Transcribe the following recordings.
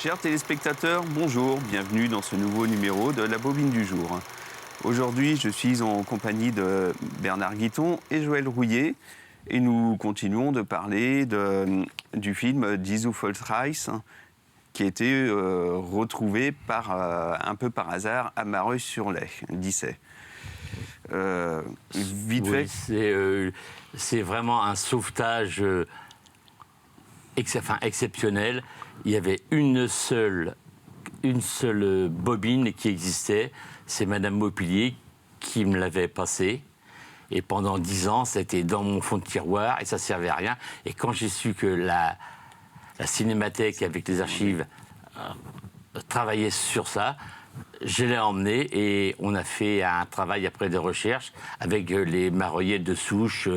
Chers téléspectateurs, bonjour, bienvenue dans ce nouveau numéro de La Bobine du jour. Aujourd'hui, je suis en compagnie de Bernard Guiton et Joël Rouillet et nous continuons de parler du film Die Volksreise qui a été retrouvé un peu par hasard à Mareuil-sur-Lay, Dissay. Vite Oui, fait. c'est vraiment un sauvetage exceptionnel. Il y avait une seule bobine qui existait, c'est Madame Maupilier qui me l'avait passée. Et pendant 10 ans, c'était dans mon fond de tiroir et ça servait à rien. Et quand j'ai su que la Cinémathèque avec les archives travaillait sur ça, je l'ai emmené et on a fait un travail après de recherche avec les Mareuillais de souche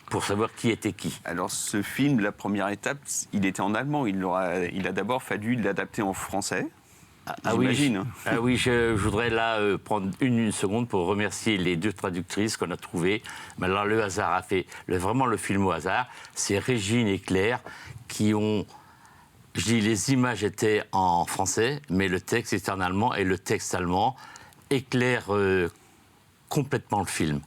pour savoir qui était qui. Alors ce film, la première étape, il était en allemand. Il a d'abord fallu l'adapter en français. J'imagine. Je voudrais là prendre une seconde pour remercier les 2 traductrices qu'on a trouvées. Mais alors le hasard a fait vraiment le film au hasard. C'est Régine et Claire qui ont... Je dis, les images étaient en français, mais le texte était en allemand, et le texte allemand éclaire complètement le film.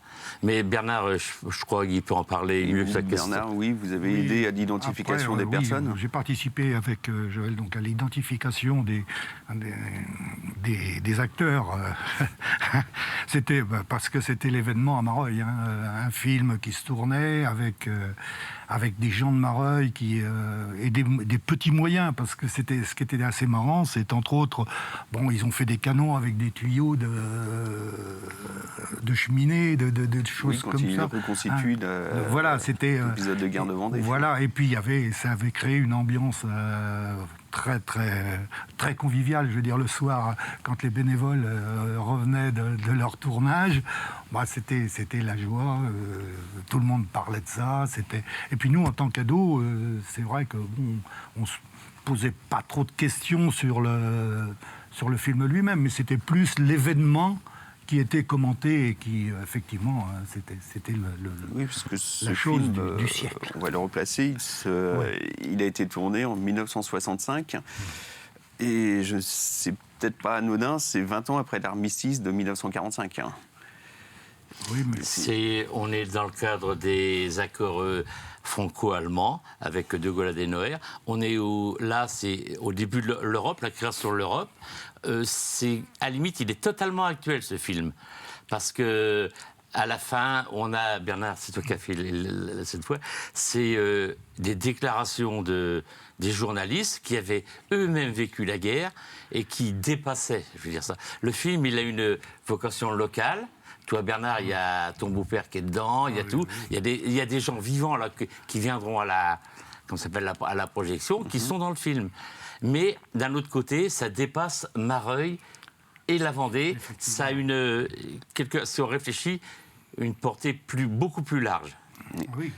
Mais Bernard, je crois qu'il peut en parler mieux que sa question. Bernard, oui, vous avez aidé à l'identification des personnes. J'ai participé avec Joël donc, à l'identification des acteurs. C'était parce que c'était l'événement à Mareuil, hein, un film qui se tournait avec des gens de Mareuil et des petits moyens, parce que ce qui était assez marrant, c'est entre autres, ils ont fait des canons avec des tuyaux de cheminée, de choses comme ça. Quand ils reconstituent l'épisode de guerre de Vendée. Voilà, et puis ça avait créé une ambiance très, très, très conviviale. Je veux dire, le soir, quand les bénévoles revenaient de leur tournage, c'était la joie. Tout le monde parlait de ça. Et puis nous, en tant qu'ados, c'est vrai que on se posait pas trop de questions sur le film lui-même, mais c'était plus l'événement qui était commenté et qui, effectivement, c'était la chose du siècle. On va le replacer. Il a été tourné en 1965. Et c'est peut-être pas anodin, c'est 20 ans après l'armistice de 1945. Oui, mais on est dans le cadre des accords franco-allemands avec De Gaulle Adenauer. On est c'est au début de l'Europe, la création de l'Europe. C'est à la limite, il est totalement actuel ce film, parce que à la fin, on a Bernard, c'est toi qui as fait cette fois, c'est des déclarations des journalistes qui avaient eux-mêmes vécu la guerre et qui dépassaient, je veux dire ça. Le film, il a une vocation locale. Toi, Bernard, il y a ton beau-père qui est dedans, il y a tout. Il y a des gens vivants là qui viendront à la projection, qui sont dans le film. Mais d'un autre côté, ça dépasse Mareuil et la Vendée. Ça a si on réfléchit, une portée beaucoup plus large. Oui,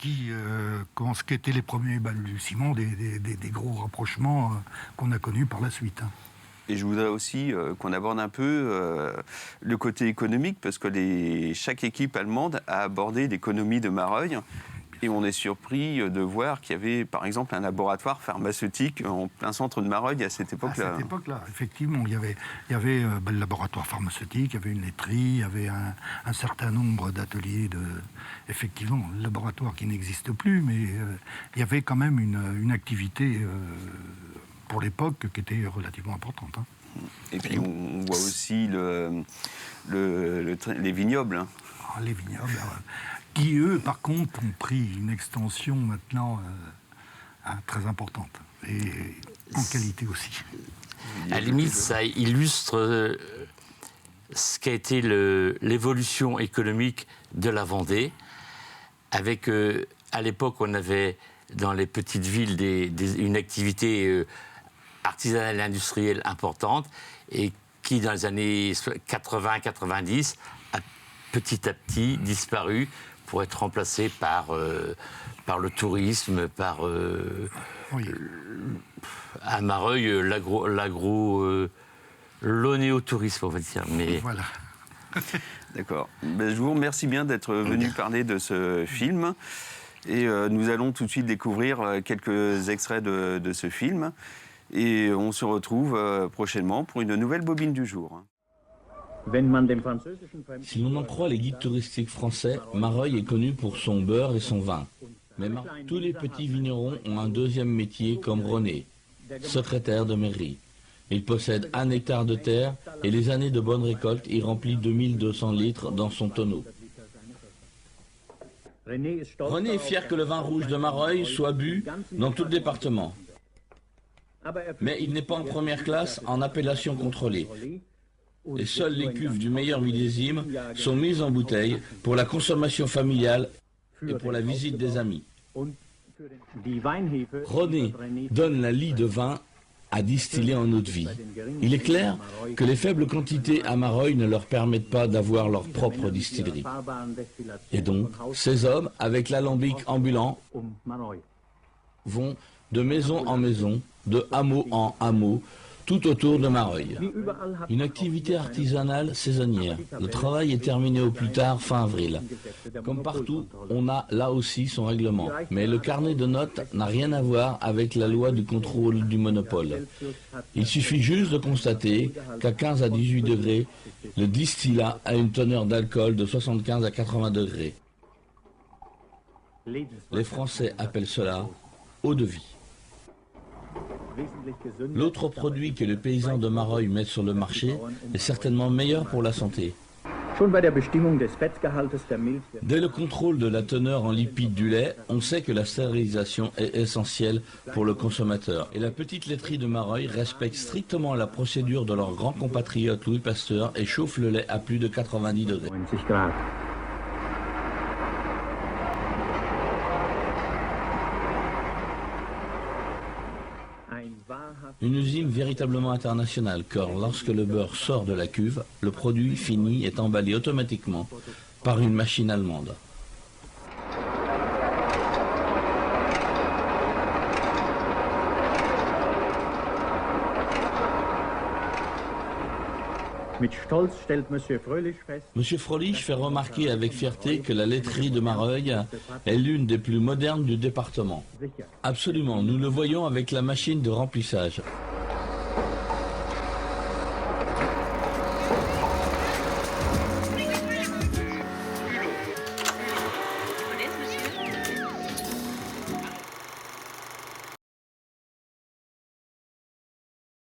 ce qu'étaient les premiers balbutiements des gros rapprochements qu'on a connus par la suite. Hein. Et je voudrais aussi qu'on aborde un peu le côté économique, parce que chaque équipe allemande a abordé l'économie de Mareuil. Et on est surpris de voir qu'il y avait, par exemple, un laboratoire pharmaceutique en plein centre de Mareuil à cette époque-là. À cette époque-là, effectivement, il y avait le laboratoire pharmaceutique, il y avait une laiterie, il y avait un certain nombre d'ateliers effectivement, le laboratoire qui n'existe plus, mais il y avait quand même une activité pour l'époque qui était relativement importante. Hein. Et puis on voit aussi les vignobles. Hein. Les vignobles, qui, eux, par contre, ont pris une extension maintenant très importante, et en qualité aussi. À la limite, ça illustre ce qu'a été l'évolution économique de la Vendée, avec, à l'époque, on avait, dans les petites villes, une activité artisanale et industrielle importante, et qui, dans les années 80-90, a petit à petit disparu, pour être remplacé par le tourisme, à Mareuil, l'onéotourisme, on va dire. Mais... Voilà. D'accord. Je vous remercie bien d'être venu parler de ce film. Et nous allons tout de suite découvrir quelques extraits de ce film. Et on se retrouve prochainement pour une nouvelle bobine du jour. Si l'on en croit les guides touristiques français, Mareuil est connu pour son beurre et son vin. Mais tous les petits vignerons ont un deuxième métier comme René, secrétaire de mairie. Il possède 1 hectare de terre et les années de bonne récolte y remplit 2200 litres dans son tonneau. René est fier que le vin rouge de Mareuil soit bu dans tout le département. Mais il n'est pas en première classe en appellation contrôlée. Et seules les cuves du meilleur millésime sont mises en bouteille pour la consommation familiale et pour la visite des amis. René donne la lie de vin à distiller en eau de vie. Il est clair que les faibles quantités à Mareuil ne leur permettent pas d'avoir leur propre distillerie. Et donc, ces hommes, avec l'alambic ambulant, vont de maison en maison, de hameau en hameau, tout autour de Mareuil. Une activité artisanale saisonnière. Le travail est terminé au plus tard fin avril. Comme partout, on a là aussi son règlement. Mais le carnet de notes n'a rien à voir avec la loi du contrôle du monopole. Il suffit juste de constater qu'à 15 à 18 degrés, le distillat a une teneur d'alcool de 75 à 80 degrés. Les Français appellent cela eau de vie. L'autre produit que les paysans de Mareuil mettent sur le marché est certainement meilleur pour la santé. Dès le contrôle de la teneur en lipides du lait, on sait que la stérilisation est essentielle pour le consommateur. Et la petite laiterie de Mareuil respecte strictement la procédure de leur grand compatriote Louis Pasteur et chauffe le lait à plus de 90 degrés. Une usine véritablement internationale, car lorsque le beurre sort de la cuve, le produit fini est emballé automatiquement par une machine allemande. Monsieur Frolich fait remarquer avec fierté que la laiterie de Mareuil est l'une des plus modernes du département. Absolument, nous le voyons avec la machine de remplissage.